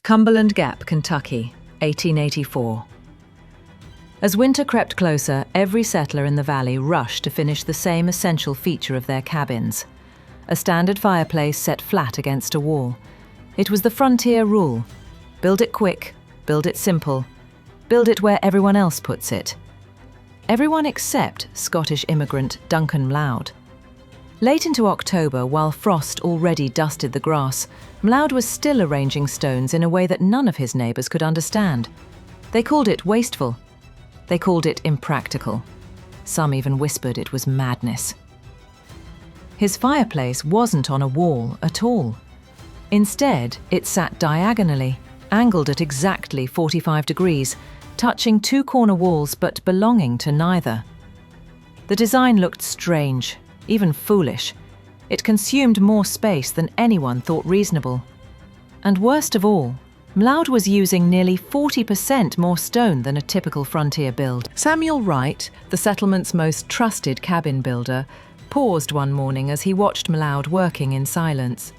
Cumberland Gap, Kentucky, 1884. As winter crept closer, every settler in the valley rushed to finish the same essential feature of their cabins: a standard fireplace set flat against a wall. It was the frontier rule: build it quick, build it simple, build it where everyone else puts it. Everyone except Scottish immigrant Duncan Mloud. Late into October, while frost already dusted the grass, Mloud was still arranging stones in a way that none of his neighbours could understand. They called it wasteful. They called it impractical. Some even whispered it was madness. His fireplace wasn't on a wall at all. Instead, it sat diagonally, angled at exactly 45 degrees, touching two corner walls but belonging to neither. The design looked strange, even foolish. It consumed more space than anyone thought reasonable. And worst of all, Mloud was using nearly 40% more stone than a typical frontier build. Samuel Wright, the settlement's most trusted cabin builder, paused one morning as he watched Mloud working in silence.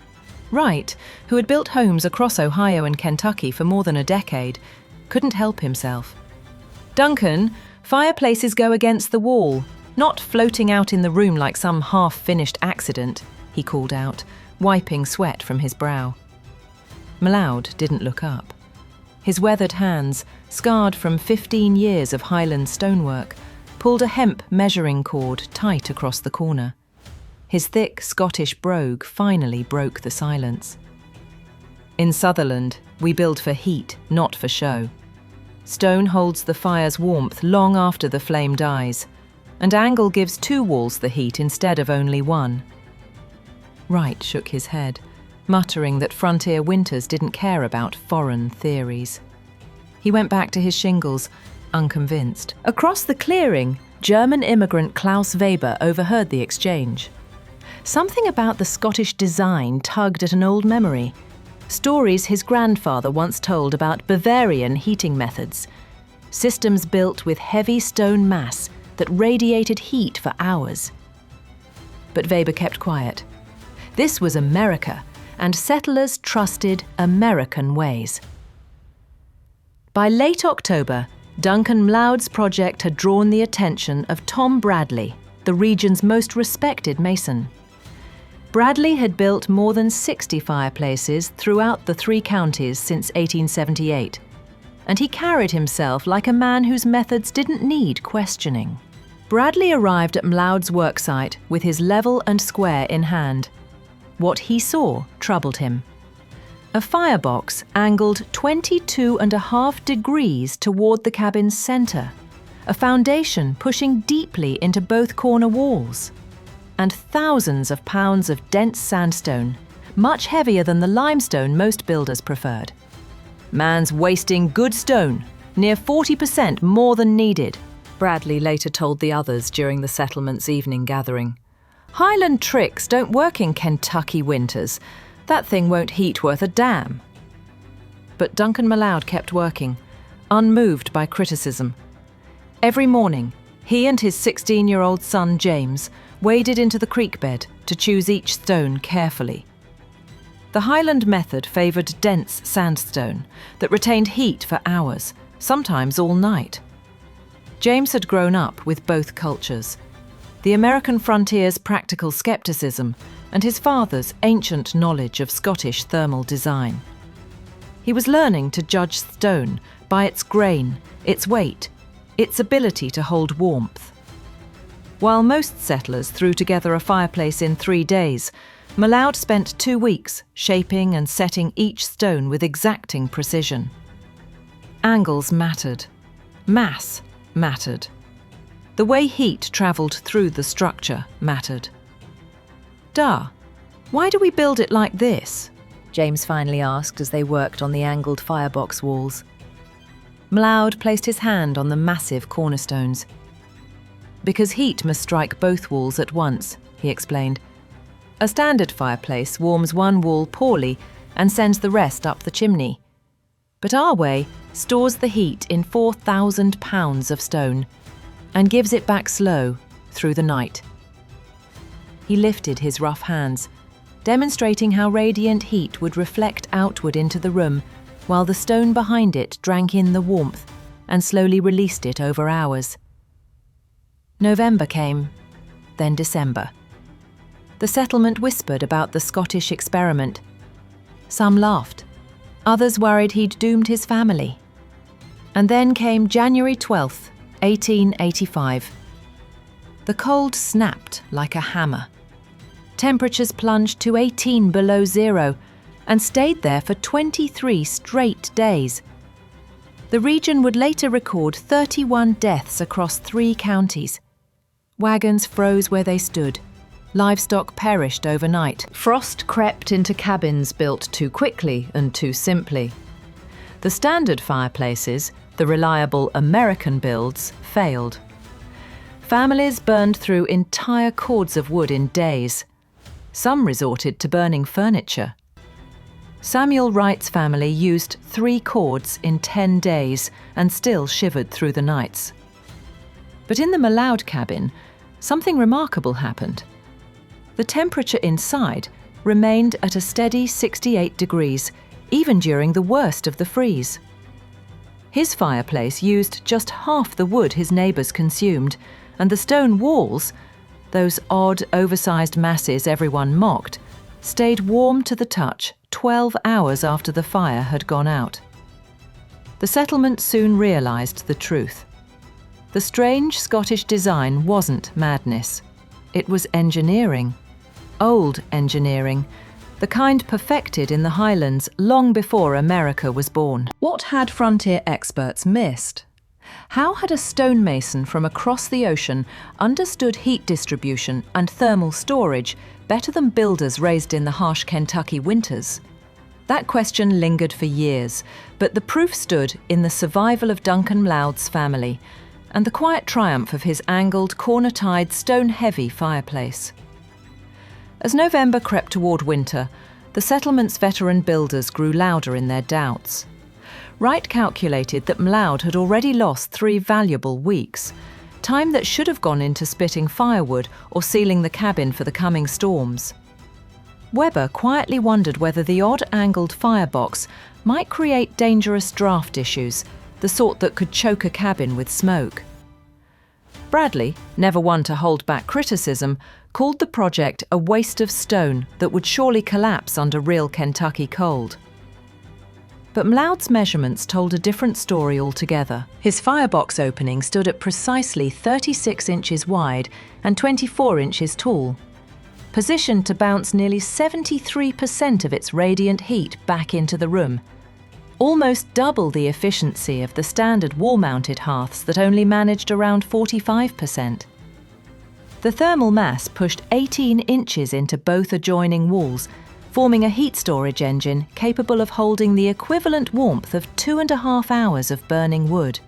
Wright, who had built homes across Ohio and Kentucky for more than a decade, couldn't help himself. "Duncan, fireplaces go against the wall, not floating out in the room like some half-finished accident," he called out, wiping sweat from his brow. Mloud didn't look up. His weathered hands, scarred from 15 years of Highland stonework, pulled a hemp measuring cord tight across the corner. His thick Scottish brogue finally broke the silence. "In Sutherland, we build for heat, not for show. Stone holds the fire's warmth long after the flame dies, and angle gives two walls the heat instead of only one." Wright shook his head, muttering that frontier winters didn't care about foreign theories. He went back to his shingles, unconvinced. Across the clearing, German immigrant Klaus Weber overheard the exchange. Something about the Scottish design tugged at an old memory. Stories his grandfather once told about Bavarian heating methods. Systems built with heavy stone mass that radiated heat for hours. But Weber kept quiet. This was America, and settlers trusted American ways. By late October, Duncan Mloud's project had drawn the attention of Tom Bradley, the region's most respected mason. Bradley had built more than 60 fireplaces throughout the three counties since 1878, and he carried himself like a man whose methods didn't need questioning. Bradley arrived at Mloud's worksite with his level and square in hand. What he saw troubled him. A firebox angled 22.5 degrees toward the cabin's center, a foundation pushing deeply into both corner walls, and thousands of pounds of dense sandstone, much heavier than the limestone most builders preferred. "Man's wasting good stone, near 40% more than needed," Bradley later told the others during the settlement's evening gathering. "Highland tricks don't work in Kentucky winters. That thing won't heat worth a damn." But Duncan Mloud kept working, unmoved by criticism. Every morning, he and his 16-year-old son James waded into the creek bed to choose each stone carefully. The Highland method favoured dense sandstone that retained heat for hours, sometimes all night. James had grown up with both cultures: the American frontier's practical skepticism and his father's ancient knowledge of Scottish thermal design. He was learning to judge stone by its grain, its weight, its ability to hold warmth. While most settlers threw together a fireplace in 3 days, Mloud spent 2 weeks shaping and setting each stone with exacting precision. Angles mattered. Mass mattered. The way heat travelled through the structure mattered. Why do we build it like this?" James finally asked as they worked on the angled firebox walls. Mloud placed his hand on the massive cornerstones. "Because heat must strike both walls at once," he explained. "A standard fireplace warms one wall poorly and sends the rest up the chimney. But our way stores the heat in 4,000 pounds of stone and gives it back slow through the night." He lifted his rough hands, demonstrating how radiant heat would reflect outward into the room, while the stone behind it drank in the warmth and slowly released it over hours. November came, then December. The settlement whispered about the Scottish experiment. Some laughed. Others worried he'd doomed his family. And then came January 12th, 1885. The cold snapped like a hammer. Temperatures plunged to 18 below zero and stayed there for 23 straight days. The region would later record 31 deaths across 3 counties. Wagons froze where they stood. Livestock perished overnight. Frost crept into cabins built too quickly and too simply. The standard fireplaces, the reliable American builds, failed. Families burned through entire cords of wood in days. Some resorted to burning furniture. Samuel Wright's family used 3 cords in 10 days and still shivered through the nights. But in the M'Leod cabin, something remarkable happened. The temperature inside remained at a steady 68 degrees, even during the worst of the freeze. His fireplace used just half the wood his neighbours consumed, and the stone walls, those odd, oversized masses everyone mocked, stayed warm to the touch 12 hours after the fire had gone out. The settlement soon realised the truth. The strange Scottish design wasn't madness. It was engineering. Old engineering, the kind perfected in the Highlands long before America was born. What had frontier experts missed? How had a stonemason from across the ocean understood heat distribution and thermal storage better than builders raised in the harsh Kentucky winters? That question lingered for years, but the proof stood in the survival of Duncan M'Leod's family and the quiet triumph of his angled, corner-tied, stone-heavy fireplace. As November crept toward winter, the settlement's veteran builders grew louder in their doubts. Wright calculated that M'Leod had already lost 3 valuable weeks, time that should have gone into splitting firewood or sealing the cabin for the coming storms. Webber quietly wondered whether the odd angled firebox might create dangerous draft issues, the sort that could choke a cabin with smoke. Bradley, never one to hold back criticism, called the project a waste of stone that would surely collapse under real Kentucky cold. But M'Leod's measurements told a different story altogether. His firebox opening stood at precisely 36 inches wide and 24 inches tall, positioned to bounce nearly 73% of its radiant heat back into the room, almost double the efficiency of the standard wall-mounted hearths that only managed around 45%. The thermal mass pushed 18 inches into both adjoining walls, forming a heat storage engine capable of holding the equivalent warmth of 2.5 hours of burning wood.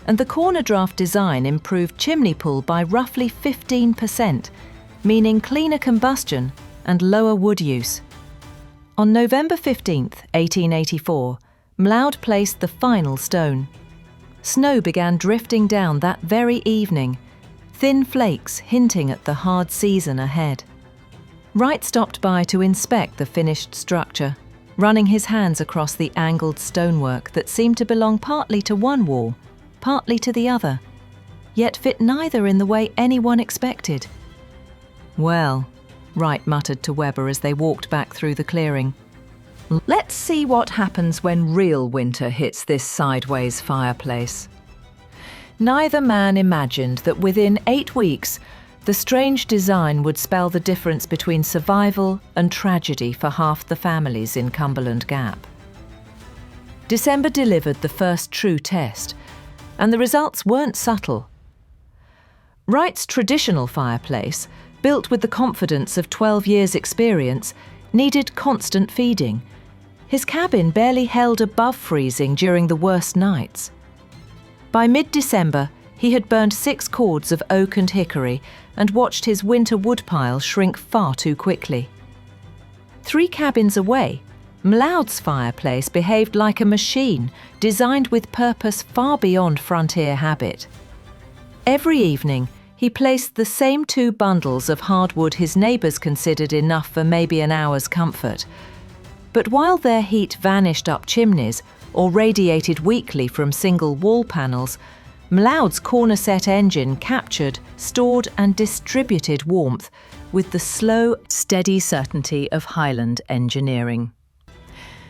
And the corner draft design improved chimney pull by roughly 15%, meaning cleaner combustion and lower wood use. On November 15th, 1884, M'Leod placed the final stone. Snow began drifting down that very evening, thin flakes hinting at the hard season ahead. Wright stopped by to inspect the finished structure, running his hands across the angled stonework that seemed to belong partly to one wall, partly to the other, yet fit neither in the way anyone expected. "Well," Wright muttered to Webber as they walked back through the clearing, "let's see what happens when real winter hits this sideways fireplace." Neither man imagined that within 8 weeks, the strange design would spell the difference between survival and tragedy for half the families in Cumberland Gap. December delivered the first true test, and the results weren't subtle. Wright's traditional fireplace, built with the confidence of 12 years' experience, needed constant feeding. His cabin barely held above freezing during the worst nights. By mid-December, he had burned 6 cords of oak and hickory and watched his winter woodpile shrink far too quickly. 3 cabins away, M'Leod's fireplace behaved like a machine designed with purpose far beyond frontier habit. Every evening, he placed the same 2 bundles of hardwood his neighbours considered enough for maybe an hour's comfort. But while their heat vanished up chimneys or radiated weakly from single wall panels, M'Leod's corner-set engine captured, stored and distributed warmth with the slow, steady certainty of Highland engineering.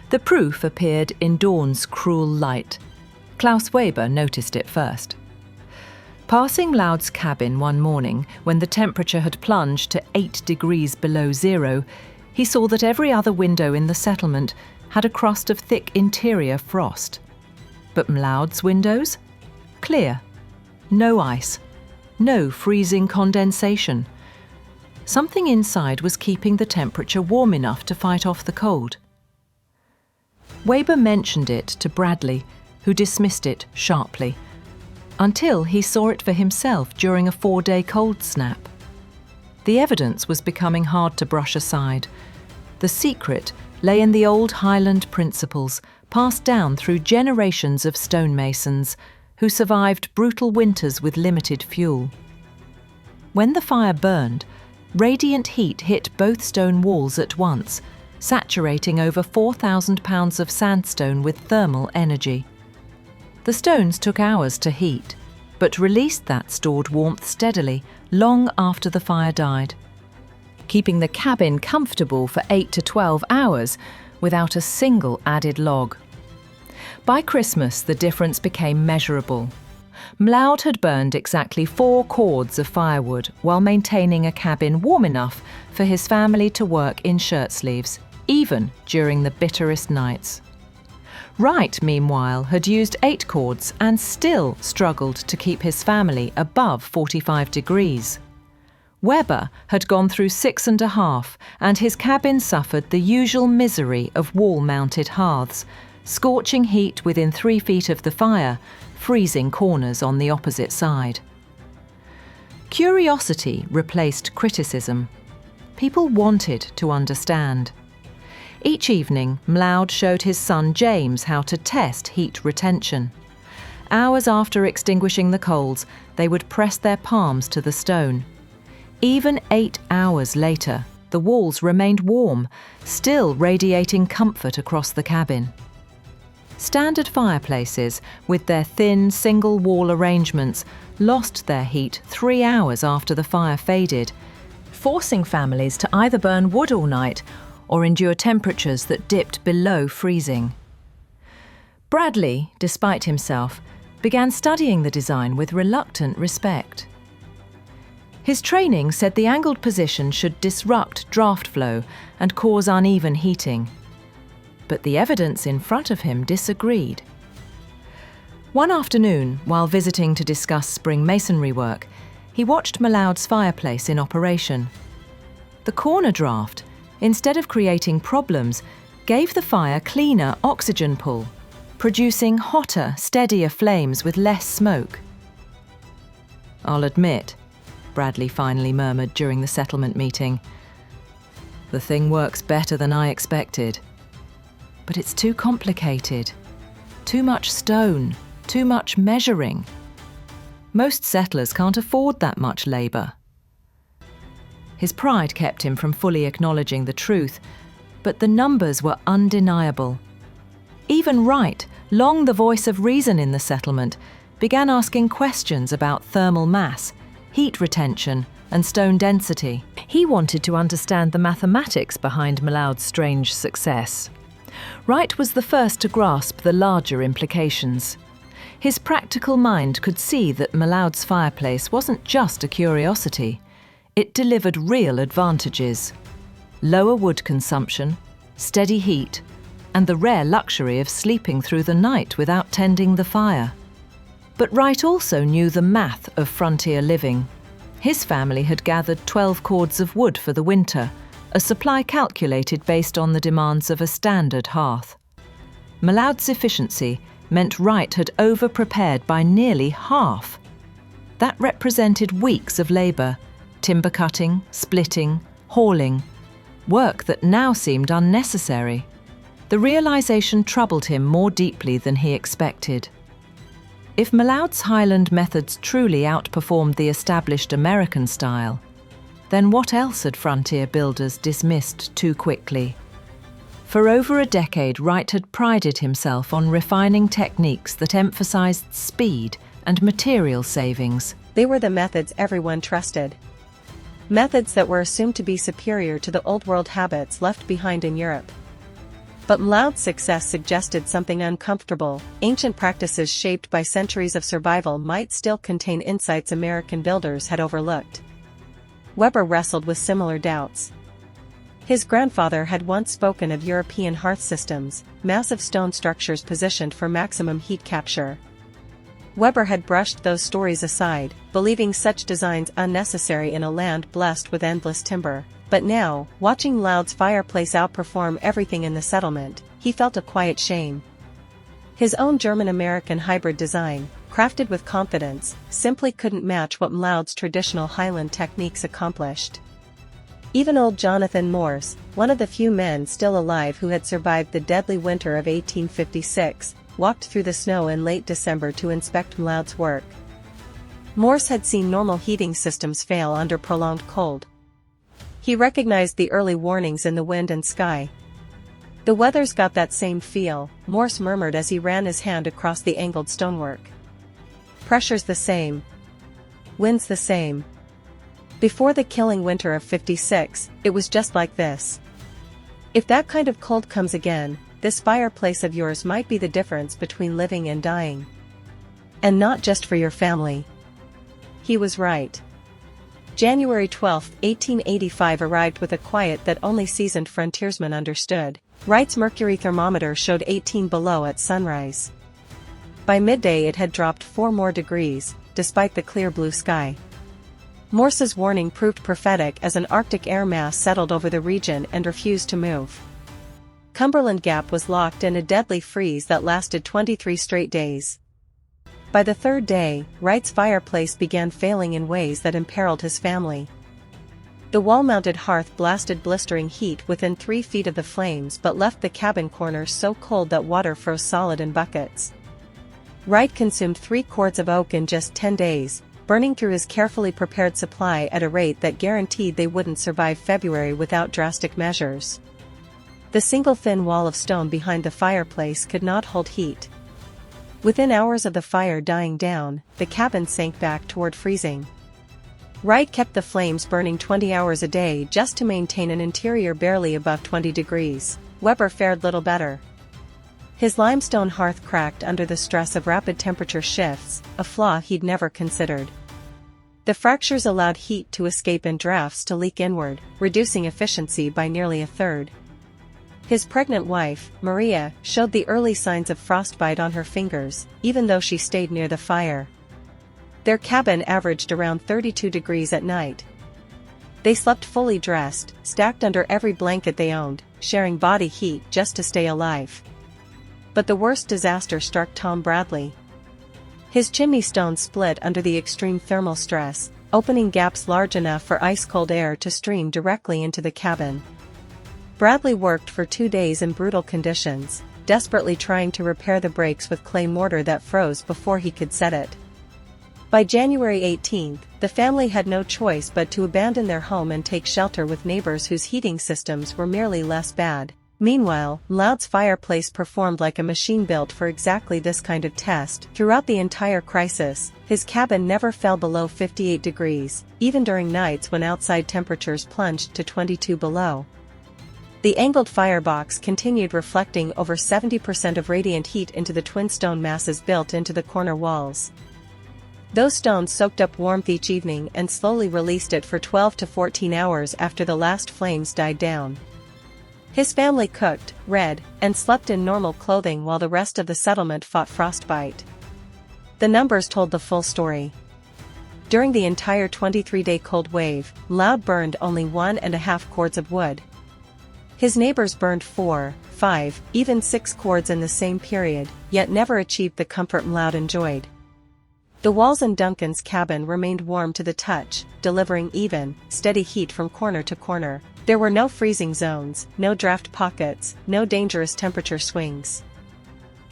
The proof appeared in dawn's cruel light. Klaus Weber noticed it first. Passing M'Leod's cabin one morning, when the temperature had plunged to 8 degrees below zero, he saw that every other window in the settlement had a crust of thick interior frost. But M'Leod's windows? Clear. No ice. No freezing condensation. Something inside was keeping the temperature warm enough to fight off the cold. Weber mentioned it to Bradley, who dismissed it sharply, until he saw it for himself during a 4-day cold snap. The evidence was becoming hard to brush aside. The secret lay in the old Highland principles passed down through generations of stonemasons who survived brutal winters with limited fuel. When the fire burned, radiant heat hit both stone walls at once, saturating over 4,000 pounds of sandstone with thermal energy. The stones took hours to heat, but released that stored warmth steadily long after the fire died, keeping the cabin comfortable for 8 to 12 hours without a single added log. By Christmas, the difference became measurable. M'Leod had burned exactly 4 cords of firewood while maintaining a cabin warm enough for his family to work in shirt sleeves, even during the bitterest nights. Wright, meanwhile, had used 8 cords and still struggled to keep his family above 45 degrees. Weber had gone through 6.5, and his cabin suffered the usual misery of wall-mounted hearths, scorching heat within 3 feet of the fire, freezing corners on the opposite side. Curiosity replaced criticism. People wanted to understand. Each evening, M'Leod showed his son James how to test heat retention. Hours after extinguishing the coals, they would press their palms to the stone. Even 8 hours later, the walls remained warm, still radiating comfort across the cabin. Standard fireplaces, with their thin, single-wall arrangements, lost their heat 3 hours after the fire faded, forcing families to either burn wood all night or endure temperatures that dipped below freezing. Bradley, despite himself, began studying the design with reluctant respect. His training said the angled position should disrupt draft flow and cause uneven heating. But the evidence in front of him disagreed. One afternoon, while visiting to discuss spring masonry work, he watched M'Leod's fireplace in operation. The corner draft, instead of creating problems, gave the fire cleaner oxygen pull, producing hotter, steadier flames with less smoke. "I'll admit," Bradley finally murmured during the settlement meeting, "the thing works better than I expected. But it's too complicated. Too much stone, too much measuring. Most settlers can't afford that much labour." His pride kept him from fully acknowledging the truth, but the numbers were undeniable. Even Wright, long the voice of reason in the settlement, began asking questions about thermal mass, heat retention, and stone density. He wanted to understand the mathematics behind M'Leod's strange success. Wright was the first to grasp the larger implications. His practical mind could see that M'Leod's fireplace wasn't just a curiosity. It delivered real advantages: lower wood consumption, steady heat, and the rare luxury of sleeping through the night without tending the fire. But Wright also knew the math of frontier living. His family had gathered 12 cords of wood for the winter, a supply calculated based on the demands of a standard hearth. M'Leod's efficiency meant Wright had over-prepared by nearly half. That represented weeks of labour, timber cutting, splitting, hauling, work that now seemed unnecessary. The realisation troubled him more deeply than he expected. If M'Leod's Highland methods truly outperformed the established American style, then what else had frontier builders dismissed too quickly? For over a decade, Wright had prided himself on refining techniques that emphasized speed and material savings. They were the methods everyone trusted. Methods that were assumed to be superior to the old-world habits left behind in Europe. But Mlaud's success suggested something uncomfortable. Ancient practices shaped by centuries of survival might still contain insights American builders had overlooked. Weber wrestled with similar doubts. His grandfather had once spoken of European hearth systems, massive stone structures positioned for maximum heat capture. Weber had brushed those stories aside, believing such designs unnecessary in a land blessed with endless timber. But now, watching Mlaud's fireplace outperform everything in the settlement, he felt a quiet shame. His own German-American hybrid design, crafted with confidence, simply couldn't match what Mlaud's traditional Highland techniques accomplished. Even old Jonathan Morse, one of the few men still alive who had survived the deadly winter of 1856, walked through the snow in late December to inspect Mlaud's work. Morse had seen normal heating systems fail under prolonged cold. He recognized the early warnings in the wind and sky. "The weather's got that same feel," Morse murmured as he ran his hand across the angled stonework. "Pressure's the same. Wind's the same. Before the killing winter of '56, it was just like this. If that kind of cold comes again, this fireplace of yours might be the difference between living and dying. And not just for your family." He was right. January 12, 1885 arrived with a quiet that only seasoned frontiersmen understood. Wright's mercury thermometer showed 18 below at sunrise. By midday it had dropped 4 more degrees, despite the clear blue sky. Morse's warning proved prophetic as an Arctic air mass settled over the region and refused to move. Cumberland Gap was locked in a deadly freeze that lasted 23 straight days. By the third day, Wright's fireplace began failing in ways that imperiled his family. The wall-mounted hearth blasted blistering heat within 3 feet of the flames but left the cabin corners so cold that water froze solid in buckets. Wright consumed 3 cords of oak in just 10 days, burning through his carefully prepared supply at a rate that guaranteed they wouldn't survive February without drastic measures. The single thin wall of stone behind the fireplace could not hold heat. Within hours of the fire dying down, the cabin sank back toward freezing. Wright kept the flames burning 20 hours a day just to maintain an interior barely above 20 degrees. Weber fared little better. His limestone hearth cracked under the stress of rapid temperature shifts, a flaw he'd never considered. The fractures allowed heat to escape and drafts to leak inward, reducing efficiency by nearly a third. His pregnant wife, Maria, showed the early signs of frostbite on her fingers, even though she stayed near the fire. Their cabin averaged around 32 degrees at night. They slept fully dressed, stacked under every blanket they owned, sharing body heat just to stay alive. But the worst disaster struck Tom Bradley. His chimney stone split under the extreme thermal stress, opening gaps large enough for ice-cold air to stream directly into the cabin. Bradley worked for 2 days in brutal conditions, desperately trying to repair the breaks with clay mortar that froze before he could set it. By January 18, the family had no choice but to abandon their home and take shelter with neighbors whose heating systems were merely less bad. Meanwhile, Mlaud's fireplace performed like a machine built for exactly this kind of test. Throughout the entire crisis, his cabin never fell below 58 degrees, even during nights when outside temperatures plunged to 22 below. The angled firebox continued reflecting over 70% of radiant heat into the twin stone masses built into the corner walls. Those stones soaked up warmth each evening and slowly released it for 12 to 14 hours after the last flames died down. His family cooked, read, and slept in normal clothing while the rest of the settlement fought frostbite. The numbers told the full story. During the entire 23-day cold wave, Mlaud burned only 1.5 cords of wood. His neighbors burned 4, 5, even 6 cords in the same period, yet never achieved the comfort Mlaud enjoyed. The walls in Duncan's cabin remained warm to the touch, delivering even, steady heat from corner to corner. There were no freezing zones, no draft pockets, no dangerous temperature swings.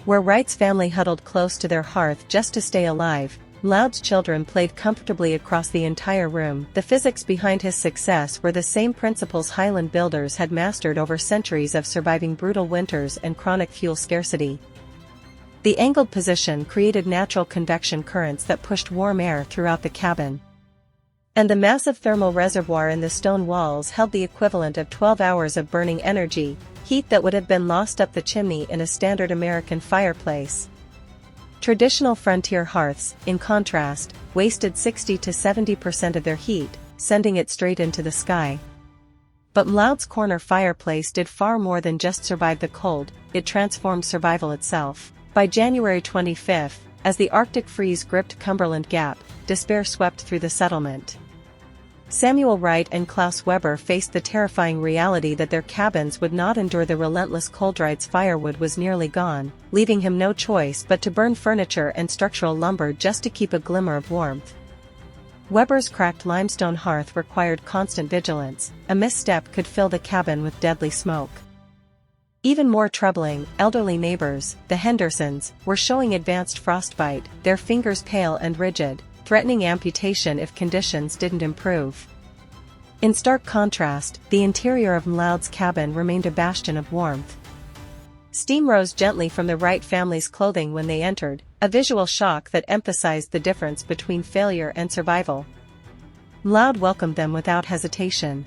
Where Wright's family huddled close to their hearth just to stay alive, Loud's children played comfortably across the entire room. The physics behind his success were the same principles Highland builders had mastered over centuries of surviving brutal winters and chronic fuel scarcity. The angled position created natural convection currents that pushed warm air throughout the cabin. And the massive thermal reservoir in the stone walls held the equivalent of 12 hours of burning energy, heat that would have been lost up the chimney in a standard American fireplace. Traditional frontier hearths, in contrast, wasted 60 to 70% of their heat, sending it straight into the sky. But Loud's corner fireplace did far more than just survive the cold, it transformed survival itself. By January 25, as the Arctic freeze gripped Cumberland Gap, despair swept through the settlement. Samuel Wright and Klaus Weber faced the terrifying reality that their cabins would not endure the relentless cold. Wright's firewood was nearly gone, leaving him no choice but to burn furniture and structural lumber just to keep a glimmer of warmth. Weber's cracked limestone hearth required constant vigilance, a misstep could fill the cabin with deadly smoke. Even more troubling, elderly neighbors, the Hendersons, were showing advanced frostbite, their fingers pale and rigid, threatening amputation if conditions didn't improve. In stark contrast, the interior of Loud's cabin remained a bastion of warmth. Steam rose gently from the Wright family's clothing when they entered, a visual shock that emphasized the difference between failure and survival. Loud welcomed them without hesitation.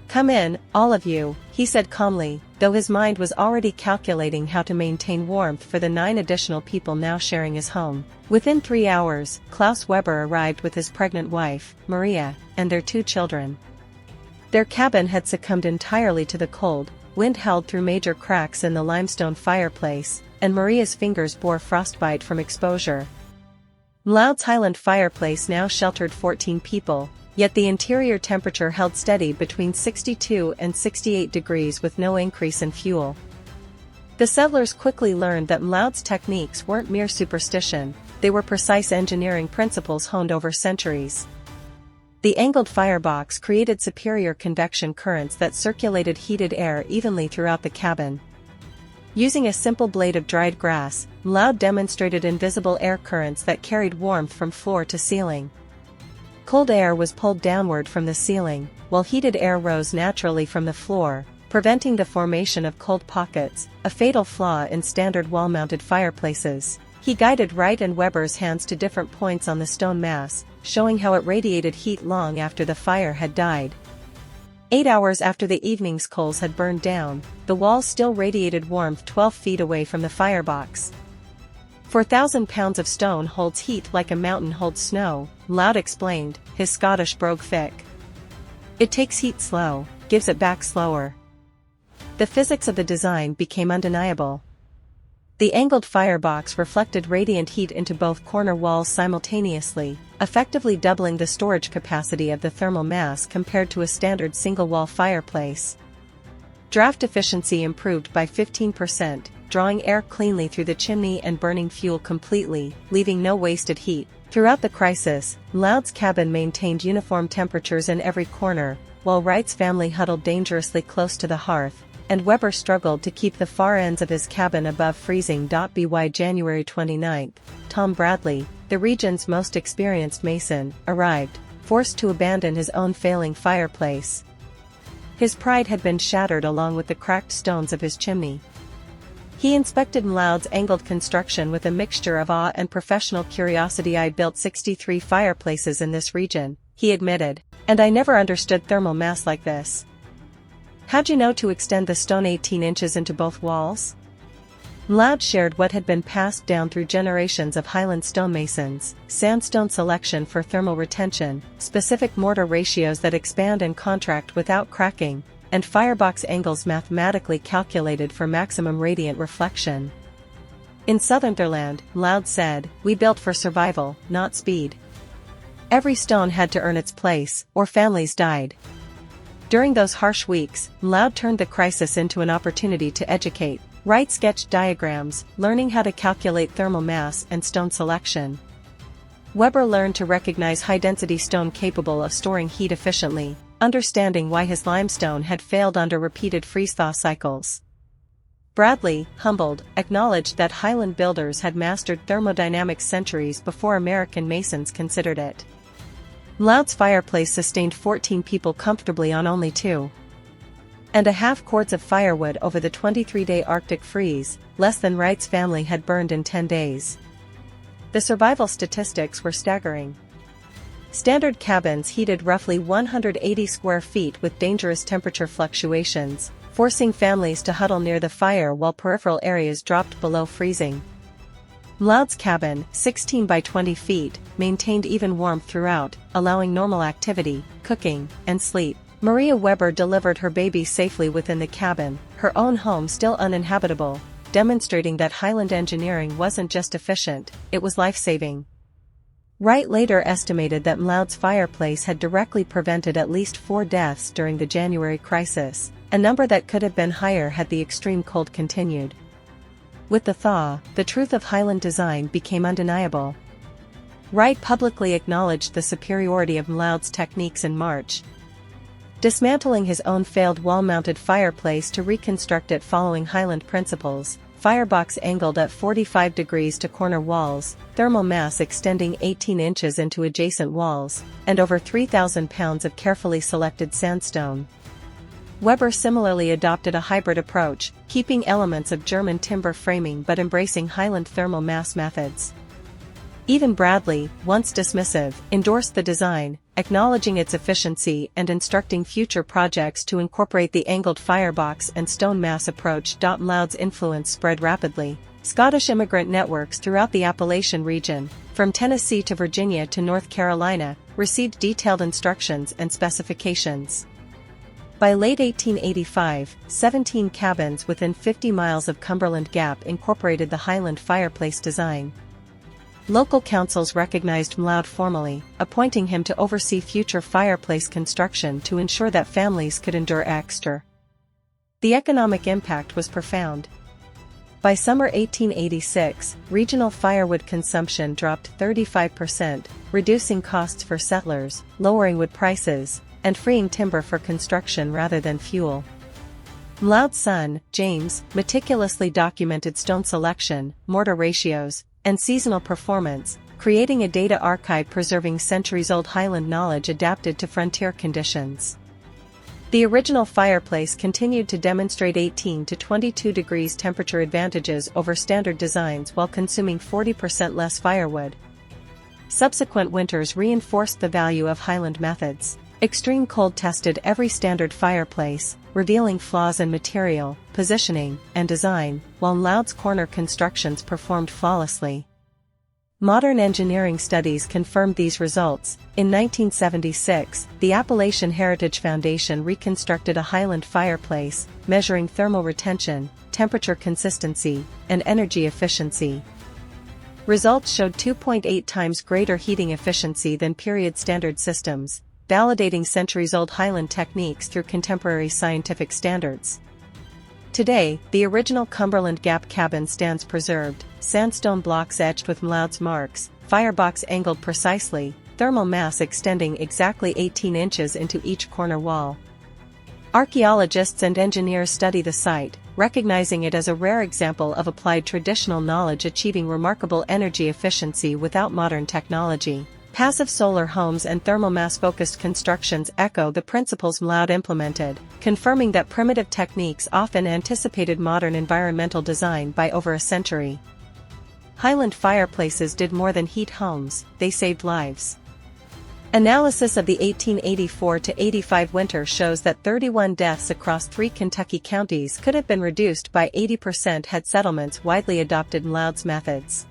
"Come in, all of you," he said calmly, though his mind was already calculating how to maintain warmth for the 9 additional people now sharing his home. Within 3 hours, Klaus Weber arrived with his pregnant wife, Maria, and their 2 children. Their cabin had succumbed entirely to the cold, wind held through major cracks in the limestone fireplace, and Maria's fingers bore frostbite from exposure. Loud's Highland fireplace now sheltered 14 people, yet the interior temperature held steady between 62 and 68 degrees with no increase in fuel. The settlers quickly learned that Loud's techniques weren't mere superstition, they were precise engineering principles honed over centuries. The angled firebox created superior convection currents that circulated heated air evenly throughout the cabin. Using a simple blade of dried grass, Loud demonstrated invisible air currents that carried warmth from floor to ceiling. Cold air was pulled downward from the ceiling, while heated air rose naturally from the floor, preventing the formation of cold pockets, a fatal flaw in standard wall-mounted fireplaces. He guided Wright and Weber's hands to different points on the stone mass, showing how it radiated heat long after the fire had died. 8 hours after the evening's coals had burned down, the walls still radiated warmth 12 feet away from the firebox. 4,000 pounds of stone holds heat like a mountain holds snow, Loud explained, his Scottish brogue thick. It takes heat slow, gives it back slower. The physics of the design became undeniable. The angled firebox reflected radiant heat into both corner walls simultaneously, effectively doubling the storage capacity of the thermal mass compared to a standard single-wall fireplace. Draft efficiency improved by 15%, drawing air cleanly through the chimney and burning fuel completely, leaving no wasted heat. Throughout the crisis, Loud's cabin maintained uniform temperatures in every corner, while Wright's family huddled dangerously close to the hearth, and Weber struggled to keep the far ends of his cabin above freezing. By January 29, Tom Bradley, the region's most experienced mason, arrived, forced to abandon his own failing fireplace. His pride had been shattered along with the cracked stones of his chimney. He inspected Loud's angled construction with a mixture of awe and professional curiosity. "I built 63 fireplaces in this region," he admitted, "and I never understood thermal mass like this." "How'd you know to extend the stone 18 inches into both walls?" Loud shared what had been passed down through generations of Highland stonemasons: sandstone selection for thermal retention, specific mortar ratios that expand and contract without cracking, and firebox angles mathematically calculated for maximum radiant reflection. "In Sutherland," Loud said, "we built for survival, not speed. Every stone had to earn its place, or families died." During those harsh weeks, Loud turned the crisis into an opportunity to educate. Wright sketched diagrams, learning how to calculate thermal mass and stone selection. Weber learned to recognize high-density stone capable of storing heat efficiently, understanding why his limestone had failed under repeated freeze-thaw cycles. Bradley, humbled, acknowledged that Highland builders had mastered thermodynamics centuries before American masons considered it. Loud's fireplace sustained 14 people comfortably on only 2.5 cords of firewood over the 23-day Arctic freeze, less than Wright's family had burned in 10 days. The survival statistics were staggering. Standard cabins heated roughly 180 square feet with dangerous temperature fluctuations, forcing families to huddle near the fire while peripheral areas dropped below freezing. Loud's cabin, 16 by 20 feet, maintained even warmth throughout, allowing normal activity, cooking, and sleep. Maria Weber delivered her baby safely within the cabin, her own home still uninhabitable, demonstrating that Highland engineering wasn't just efficient, it was life-saving. Wright later estimated that Loud's fireplace had directly prevented at least 4 deaths during the January crisis, a number that could have been higher had the extreme cold continued. With the thaw, the truth of Highland design became undeniable. Wright publicly acknowledged the superiority of Loud's techniques in March, dismantling his own failed wall-mounted fireplace to reconstruct it following Highland principles. Firebox angled at 45 degrees to corner walls, thermal mass extending 18 inches into adjacent walls, and over 3,000 pounds of carefully selected sandstone. Weber similarly adopted a hybrid approach, keeping elements of German timber framing but embracing Highland thermal mass methods. Even Bradley, once dismissive, endorsed the design, acknowledging its efficiency and instructing future projects to incorporate the angled firebox and stone mass approach. Loud's influence spread rapidly. Scottish immigrant networks throughout the Appalachian region, from Tennessee to Virginia to North Carolina, received detailed instructions and specifications. By late 1885, 17 cabins within 50 miles of Cumberland Gap incorporated the Highland fireplace design. Local councils recognized Loud formally, appointing him to oversee future fireplace construction to ensure that families could endure extra. The economic impact was profound. By summer 1886, regional firewood consumption dropped 35%, reducing costs for settlers, lowering wood prices, and freeing timber for construction rather than fuel. Loud's son, James, meticulously documented stone selection, mortar ratios, and seasonal performance, creating a data archive preserving centuries-old Highland knowledge adapted to frontier conditions. The original fireplace continued to demonstrate 18 to 22 degrees temperature advantages over standard designs while consuming 40% less firewood. Subsequent winters reinforced the value of Highland methods. Extreme cold tested every standard fireplace, revealing flaws in material, positioning, and design, while Loud's corner constructions performed flawlessly. Modern engineering studies confirmed these results. In 1976, the Appalachian Heritage Foundation reconstructed a Highland fireplace, measuring thermal retention, temperature consistency, and energy efficiency. Results showed 2.8 times greater heating efficiency than period standard systems, validating centuries-old Highland techniques through contemporary scientific standards. Today, the original Cumberland Gap cabin stands preserved, sandstone blocks etched with Loud's marks, firebox angled precisely, thermal mass extending exactly 18 inches into each corner wall. Archaeologists and engineers study the site, recognizing it as a rare example of applied traditional knowledge achieving remarkable energy efficiency without modern technology. Passive solar homes and thermal mass-focused constructions echo the principles Loud implemented, confirming that primitive techniques often anticipated modern environmental design by over a century. Highland fireplaces did more than heat homes, they saved lives. Analysis of the 1884-85 winter shows that 31 deaths across 3 Kentucky counties could have been reduced by 80% had settlements widely adopted Loud's methods.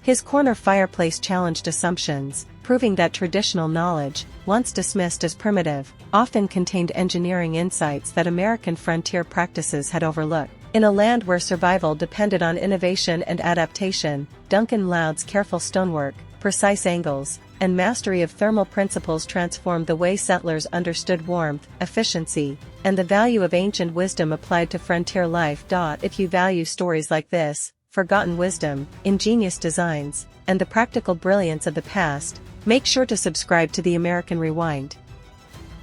His corner fireplace challenged assumptions, proving that traditional knowledge, once dismissed as primitive, often contained engineering insights that American frontier practices had overlooked. In a land where survival depended on innovation and adaptation, Duncan Loud's careful stonework, precise angles, and mastery of thermal principles transformed the way settlers understood warmth, efficiency, and the value of ancient wisdom applied to frontier life. If you value stories like this, forgotten wisdom, ingenious designs, and the practical brilliance of the past, make sure to subscribe to the American Rewind.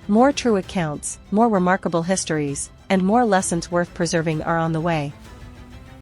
More true accounts, more remarkable histories, and more lessons worth preserving are on the way.